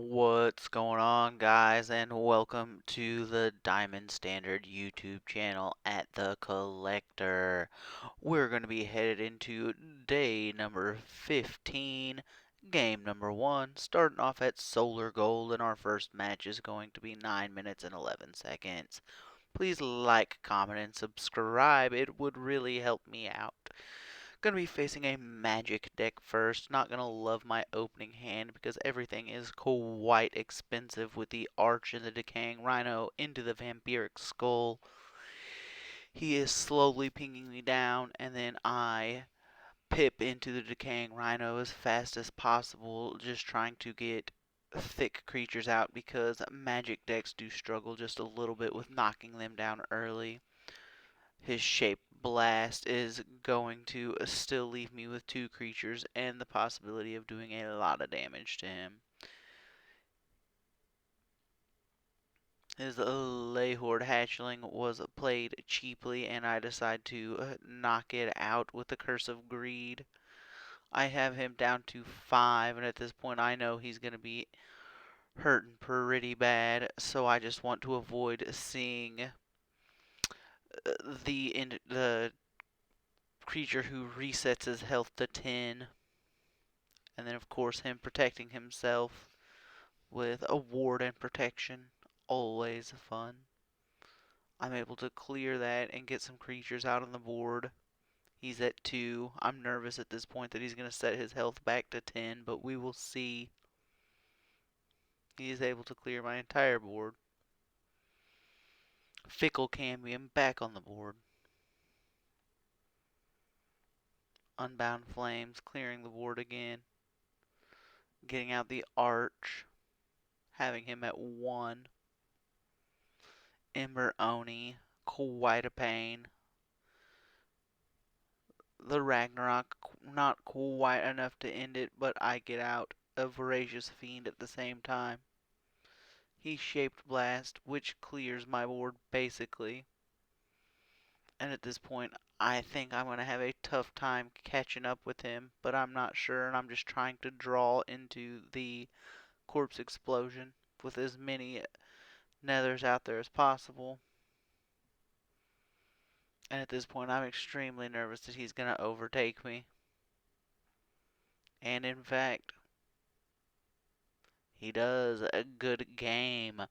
What's going on, guys, and welcome to the Diamond Standard YouTube channel at The Collector. We're going to be headed into day number 15, game number 1, starting off at Solar Gold, and our first match is going to be 9 minutes and 11 seconds. Please like, comment, and subscribe. It would really help me out. Gonna be facing a magic deck first. Not gonna love my opening hand because everything is quite expensive with the Arch and the Decaying Rhino into the Vampiric Skull. He is slowly pinging me down, and then I pip into the Decaying Rhino as fast as possible, just trying to get thick creatures out because magic decks do struggle just a little bit with knocking them down early. His Shape Blast is going to still leave me with 2 creatures and the possibility of doing a lot of damage to him. His Leyhorde Hatchling was played cheaply, and I decide to knock it out with the Curse of Greed. I have him down to 5, and at this point I know he's going to be hurting pretty bad, so I just want to avoid seeing the creature who resets his health to 10. And then, of course, him protecting himself with a ward and protection. Always fun. I'm able to clear that and get some creatures out on the board. He's at 2. I'm nervous at this point that he's going to set his health back to 10, but we will see. He is able to clear my entire board. Fickle Cambium back on the board. Unbound Flames clearing the board again. Getting out the Arch. Having him at 1. Ember Oni, quite a pain. The Ragnarok, not quite enough to end it, but I get out a Voracious Fiend at the same time. He Shaped Blast, which clears my board basically. And at this point, I think I'm going to have a tough time catching up with him, but I'm not sure, and I'm just trying to draw into the Corpse Explosion with as many nethers out there as possible. And at this point, I'm extremely nervous that he's going to overtake me. And in fact, he does a good game.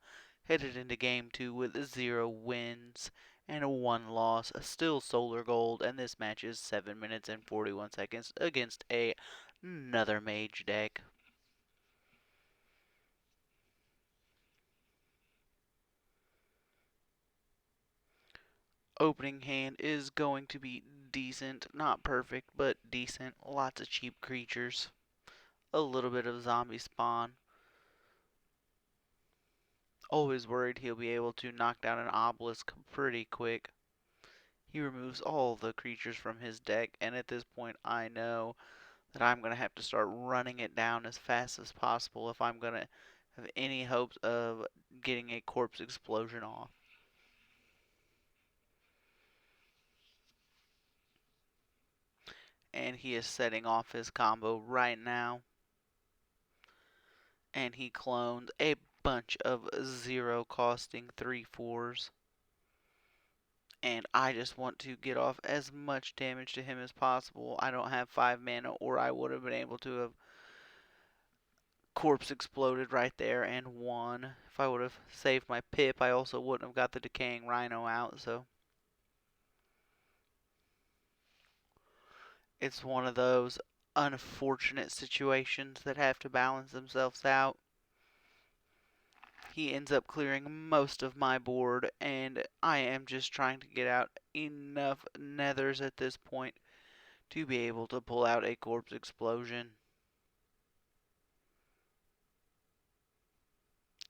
Headed into game 2 with 0 wins and a 1 loss. Still Solar Gold, and this match is 7 minutes and 41 seconds against another mage deck. Opening hand is going to be decent. Not perfect, but decent. Lots of cheap creatures. A little bit of zombie spawn. Always worried he'll be able to knock down an obelisk pretty quick. He removes all the creatures from his deck, and at this point I know that I'm going to have to start running it down as fast as possible if I'm going to have any hopes of getting a Corpse Explosion off. And he is setting off his combo right now. And he cloned a bunch of 0 costing 3/4s. And I just want to get off as much damage to him as possible. I don't have 5 mana, or I would have been able to have Corpse Exploded right there and won. If I would have saved my pip, I also wouldn't have got the Decaying Rhino out, so it's one of those unfortunate situations that have to balance themselves out. He ends up clearing most of my board, and I am just trying to get out enough nethers at this point to be able to pull out a Corpse Explosion.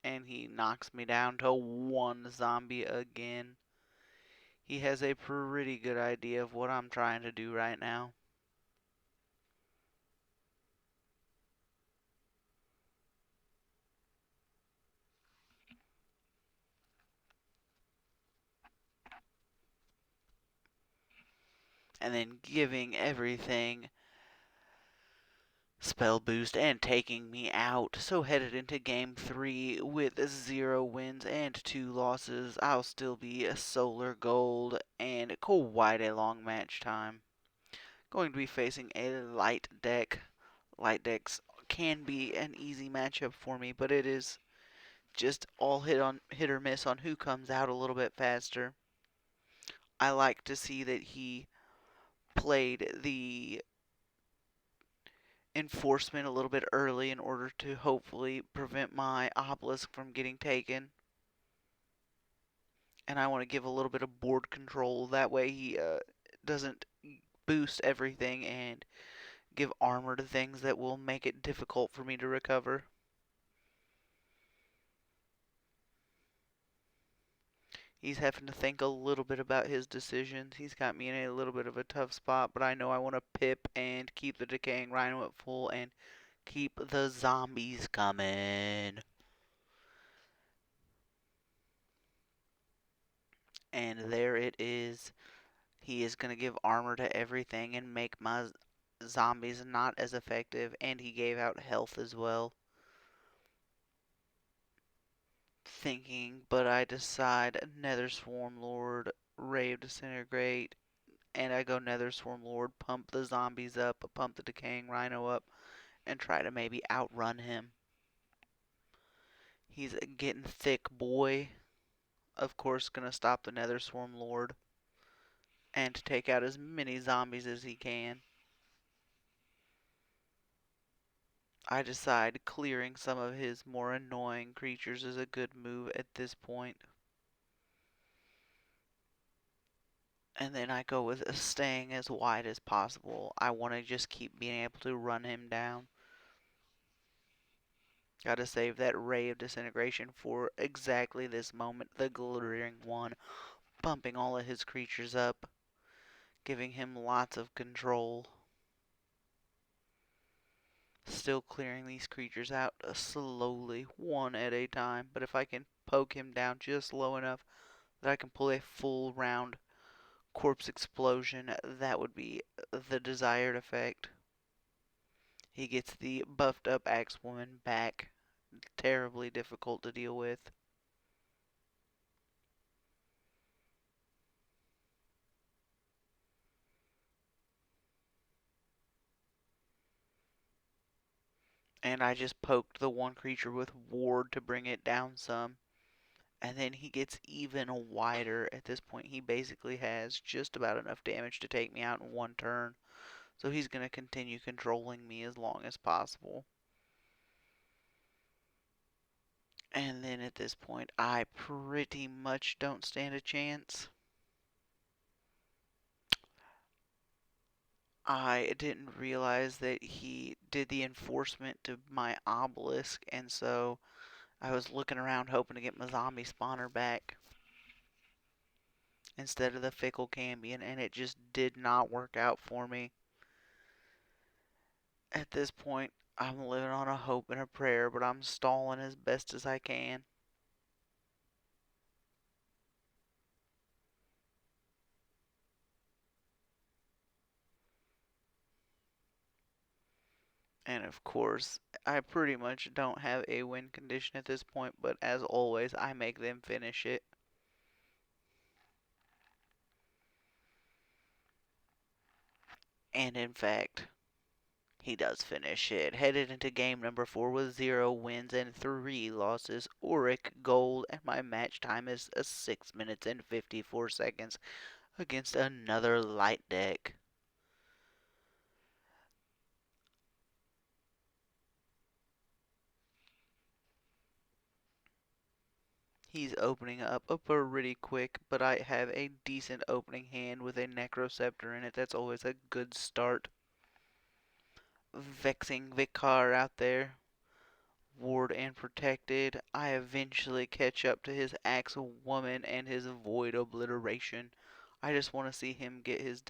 And he knocks me down to 1 zombie again. He has a pretty good idea of what I'm trying to do right now. And then giving everything spell boost and taking me out. So headed into game 3 with 0 wins and 2 losses, I'll still be a solar gold and quite a long match time. Going to be facing a light deck. Light decks can be an easy matchup for me, but it is just all hit or miss on who comes out a little bit faster. I like to see that he played the enforcement a little bit early in order to hopefully prevent my obelisk from getting taken. And I want to give a little bit of board control. That way he doesn't boost everything and give armor to things that will make it difficult for me to recover. He's having to think a little bit about his decisions. He's got me in a little bit of a tough spot, but I know I want to pip and keep the decaying rhino at full and keep the zombies coming. And there it is. He is going to give armor to everything and make my zombies not as effective, and he gave out health as well. Thinking, but I decide Nether Swarm Lord, Ray of Disintegrate, and I go Nether Swarm Lord, pump the zombies up, pump the decaying rhino up, and try to maybe outrun him. He's getting thick, boy. Of course, gonna stop the Nether Swarm Lord and take out as many zombies as he can. I decide clearing some of his more annoying creatures is a good move at this point. And then I go with staying as wide as possible. I want to just keep being able to run him down. Gotta save that ray of disintegration for exactly this moment. The glittering one, bumping all of his creatures up, giving him lots of control. Still clearing these creatures out slowly, one at a time. But if I can poke him down just low enough that I can pull a full round corpse explosion, that would be the desired effect. He gets the buffed up axe woman back. Terribly difficult to deal with. And I just poked the one creature with ward to bring it down some. And then he gets even wider. At this point, he basically has just about enough damage to take me out in one turn. So he's going to continue controlling me as long as possible. And then at this point, I pretty much don't stand a chance. I didn't realize that he did the enforcement to my obelisk, and so I was looking around hoping to get my zombie spawner back instead of the fickle cambion, and it just did not work out for me. At this point, I'm living on a hope and a prayer, but I'm stalling as best as I can. And of course, I pretty much don't have a win condition at this point, but as always, I make them finish it. And in fact, he does finish it. Headed into game number 4 with 0 wins and 3 losses. Auric Gold, and my match time is 6 minutes and 54 seconds against another light deck. He's opening up pretty quick, but I have a decent opening hand with a Necroceptor in it. That's always a good start. Vexing Vicar out there. Ward and protected. I eventually catch up to his Axe Woman and his Void Obliteration. I just want to see him get his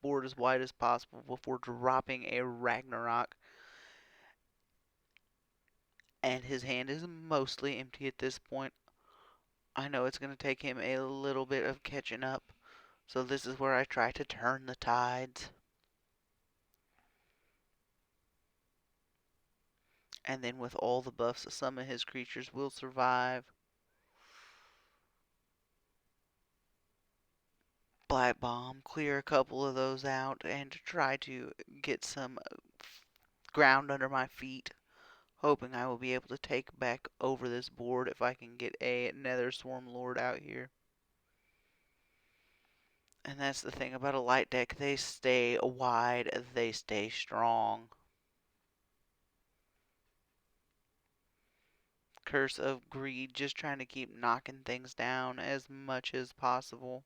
board as wide as possible before dropping a Ragnarok. And his hand is mostly empty at this point. I know it's going to take him a little bit of catching up. So this is where I try to turn the tides. And then with all the buffs, some of his creatures will survive. Black Bomb, clear a couple of those out, and try to get some ground under my feet, hoping I will be able to take back over this board if I can get a Nether Swarm Lord out here. And that's the thing about a light deck, they stay wide, they stay strong. Curse of Greed, just trying to keep knocking things down as much as possible.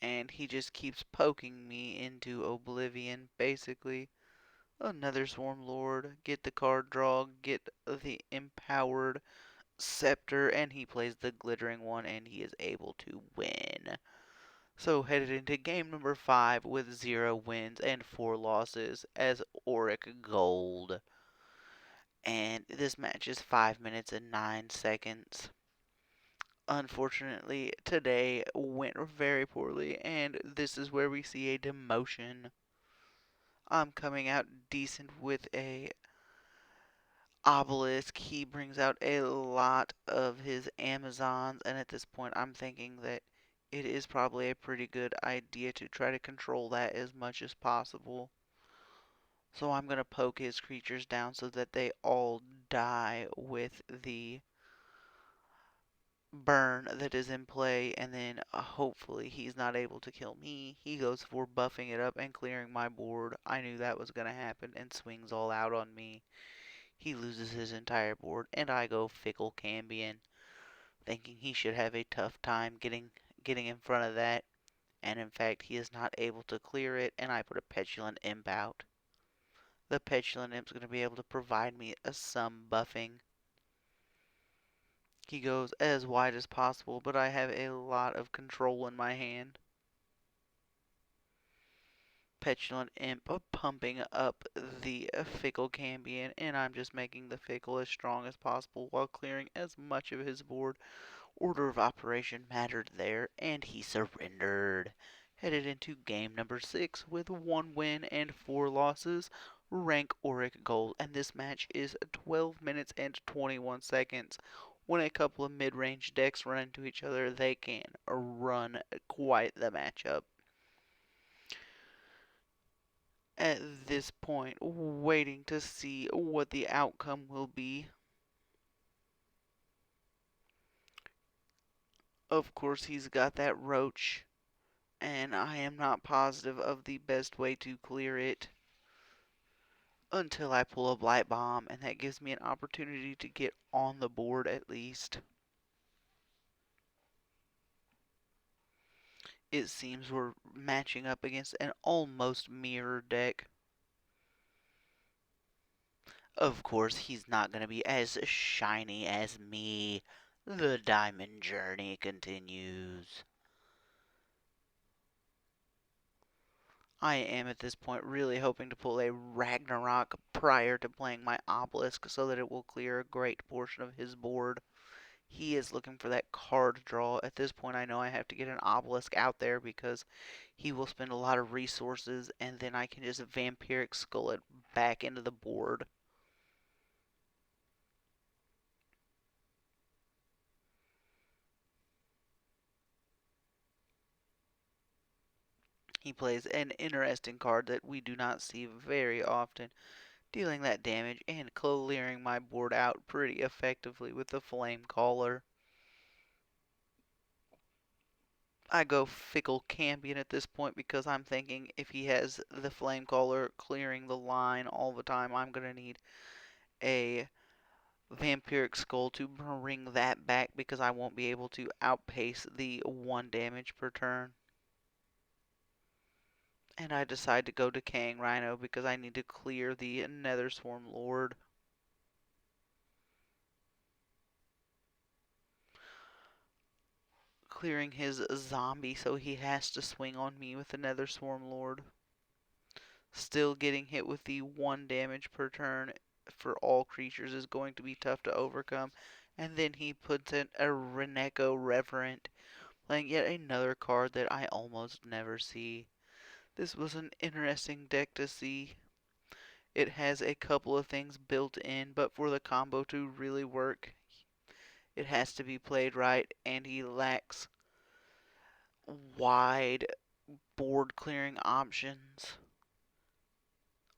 And he just keeps poking me into oblivion, basically. Another Swarm Lord, get the card draw, get the Empowered Scepter, and he plays the Glittering one, and he is able to win. So headed into game number 5 with 0 wins and 4 losses as Auric Gold. And this match is 5 minutes and 9 seconds. Unfortunately, today went very poorly, and this is where we see a demotion. I'm coming out decent with a obelisk. He brings out a lot of his Amazons, and at this point, I'm thinking that it is probably a pretty good idea to try to control that as much as possible. So I'm going to poke his creatures down so that they all die with the burn that is in play, and then hopefully he's not able to kill me. He goes for buffing it up and clearing my board. I knew that was going to happen, and swings all out on me. He loses his entire board, and I go Fickle Cambion, thinking he should have a tough time getting in front of that, and in fact he is not able to clear it, and I put a Petulant Imp out. The Petulant Imp is going to be able to provide me some buffing. He goes as wide as possible, but I have a lot of control in my hand. Petulant Imp pumping up the Fickle Cambion, and I'm just making the Fickle as strong as possible while clearing as much of his board. Order of operation mattered there, and he surrendered. Headed into game number 6 with 1 win and 4 losses. Rank Auric Gold, and this match is 12 minutes and 21 seconds. When a couple of mid-range decks run into each other, they can run quite the matchup. At this point, waiting to see what the outcome will be. Of course, he's got that roach, and I am not positive of the best way to clear it until I pull a Blight Bomb, and that gives me an opportunity to get on the board at least. It seems we're matching up against an almost mirror deck. Of course, he's not going to be as shiny as me. The diamond journey continues. I am at this point really hoping to pull a Ragnarok prior to playing my Obelisk so that it will clear a great portion of his board. He is looking for that card draw. At this point, I know I have to get an Obelisk out there because he will spend a lot of resources, and then I can just Vampiric Skull it back into the board. He plays an interesting card that we do not see very often, dealing that damage and clearing my board out pretty effectively with the Flame Caller. I go Fickle Cambion at this point because I'm thinking if he has the Flame Caller clearing the line all the time, I'm going to need a Vampiric Skull to bring that back because I won't be able to outpace the 1 damage per turn. And I decide to go Decaying Rhino because I need to clear the Nether Swarm Lord. Clearing his zombie, so he has to swing on me with the Nether Swarm Lord. Still getting hit with the 1 damage per turn for all creatures is going to be tough to overcome. And then he puts in a Reneko Reverent, playing yet another card that I almost never see. This was an interesting deck to see. It has a couple of things built in, but for the combo to really work, it has to be played right, and he lacks wide board clearing options.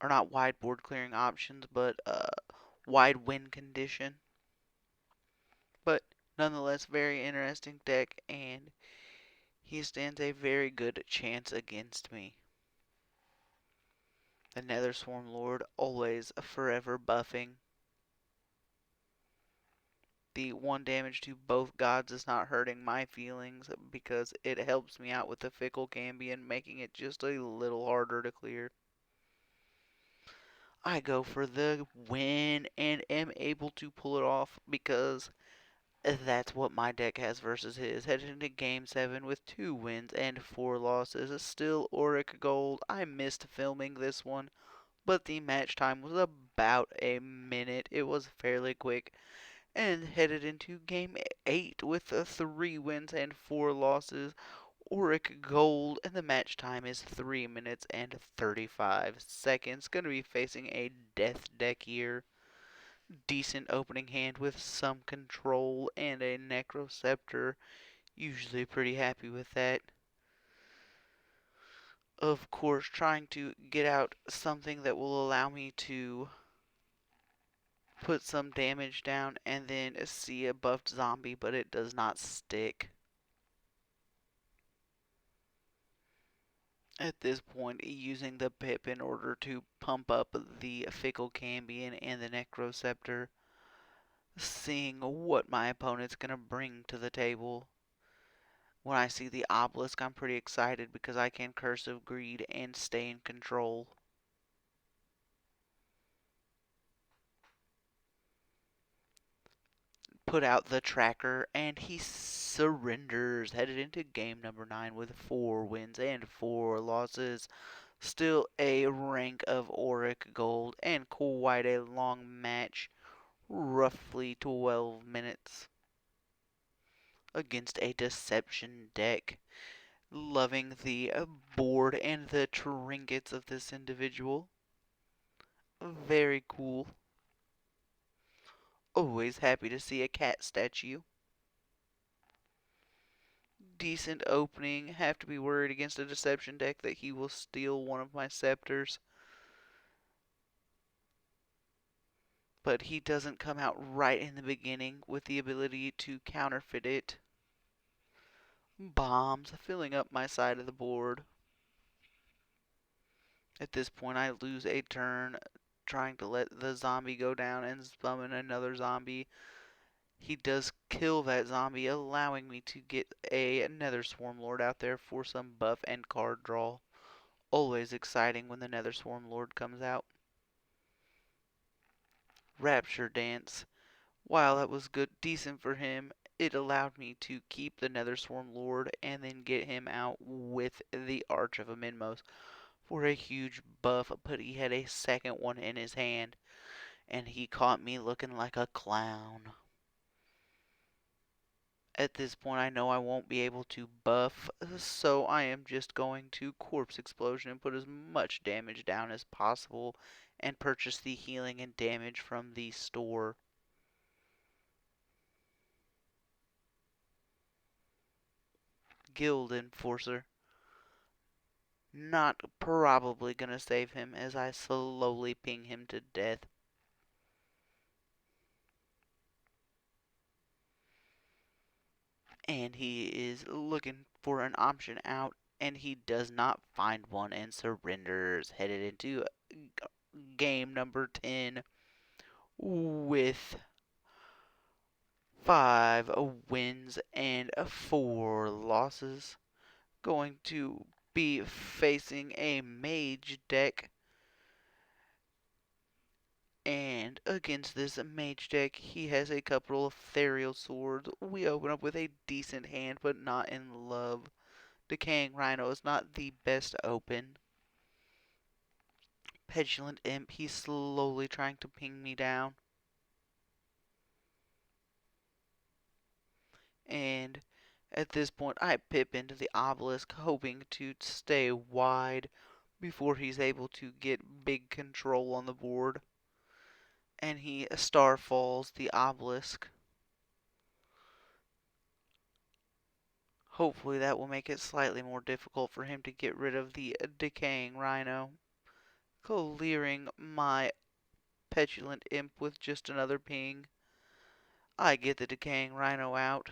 Or not wide board clearing options, but wide win condition. But nonetheless, very interesting deck, and he stands a very good chance against me. The Nether Swarm Lord, always forever buffing. The 1 damage to both gods is not hurting my feelings because it helps me out with the Fickle Cambion, making it just a little harder to clear. I go for the win and am able to pull it off because that's what my deck has versus his. Headed into Game 7 with 2 wins and 4 losses. Still Auric Gold. I missed filming this one, but the match time was about a minute. It was fairly quick. And headed into Game 8 with 3 wins and 4 losses. Auric Gold, and the match time is 3 minutes and 35 seconds. Going to be facing a death deck here. Decent opening hand with some control and a Necroceptor. Usually pretty happy with that. Of course, trying to get out something that will allow me to put some damage down and then see a buffed zombie, but it does not stick. At this point, using the pip in order to pump up the Fickle Cambion and the Necroceptor, seeing what my opponent's going to bring to the table. When I see the Obelisk, I'm pretty excited because I can Cursive Greed and stay in control. Put out the tracker, and he surrenders. Headed into game number 9 with 4 wins and 4 losses. Still a rank of Auric Gold, and quite a long match. Roughly 12 minutes. Against a Deception deck. Loving the board and the trinkets of this individual. Very cool. Always happy to see a cat statue. Decent opening. Have to be worried against a Deception deck that he will steal one of my scepters. But he doesn't come out right in the beginning with the ability to counterfeit it. Bombs, filling up my side of the board. At this point, I lose a turn trying to let the zombie go down and summon another zombie. He does kill that zombie, allowing me to get another Swarm Lord out there for some buff and card draw. Always exciting when the Nether Swarm Lord comes out. Rapture Dance. While that was good, decent for him, it allowed me to keep the Nether Swarm Lord and then get him out with the Arch of Amenmos for a huge buff, but he had a second one in his hand, and he caught me looking like a clown. At this point, I know I won't be able to buff, so I am just going to Corpse Explosion and put as much damage down as possible and purchase the healing and damage from the store. Guild Enforcer. Not probably gonna save him as I slowly ping him to death. And he is looking for an option out, and he does not find one and surrenders. Headed into game number 10 with 5 wins and 4 losses. Going to be facing a mage deck. And against this mage deck, he has a couple of ethereal swords. We open up with a decent hand, but not in love. Decaying Rhino is not the best open. Petulant Imp, he's slowly trying to ping me down. And at this point, I pip into the Obelisk, hoping to stay wide. before he's able to get big control on the board. And he star falls the obelisk. Hopefully that will make it slightly more difficult for him to get rid of the decaying rhino. Clearing my petulant imp with just another ping. I get the decaying rhino out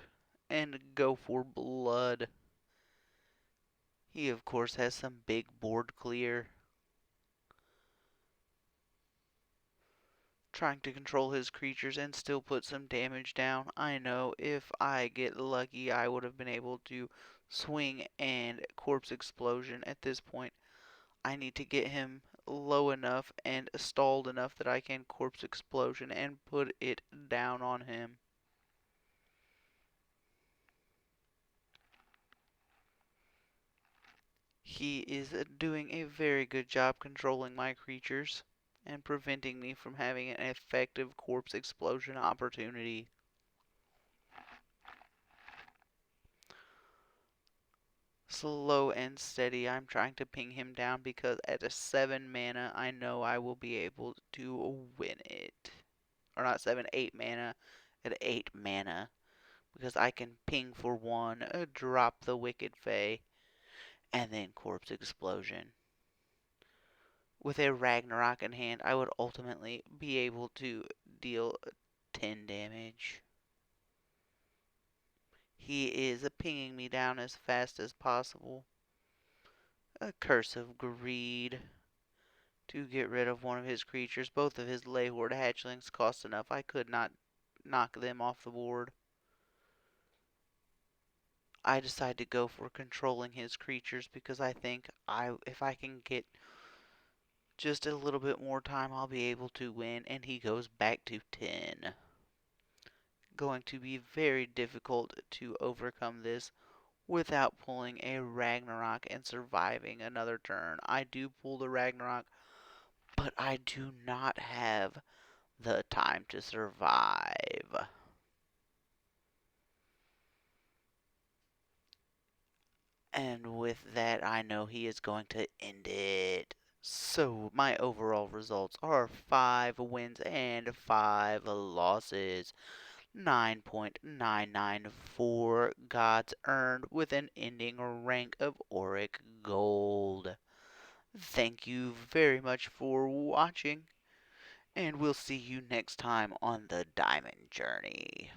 and go for blood. He of course has some big board clear. Trying to control his creatures and still put some damage down. I know if I get lucky I would have been able to swing and corpse explosion at this point. I need to get him low enough and stalled enough that I can corpse explosion and put it down on him. He is doing a very good job controlling my creatures and preventing me from having an effective corpse explosion opportunity. Slow and steady, I'm trying to ping him down because at a 7 mana, I know I will be able to win it. Or not 7, 8 mana. At 8 mana. Because I can ping for 1, drop the Wicked Fae, and then Corpse Explosion. With a Ragnarok in hand, I would ultimately be able to deal 10 damage. He is pinging me down as fast as possible. A Curse of Greed to get rid of one of his creatures. Both of his Leyhorde hatchlings cost enough. I could not knock them off the board. I decide to go for controlling his creatures because I think if I can get just a little bit more time, I'll be able to win. And he goes back to 10. Going to be very difficult to overcome this without pulling a Ragnarok and surviving another turn. I do pull the Ragnarok, but I do not have the time to survive. And with that, I know he is going to end it. So, my overall results are 5 wins and 5 losses. 9.994 gods earned with an ending rank of Auric Gold. Thank you very much for watching, and we'll see you next time on the Diamond Journey.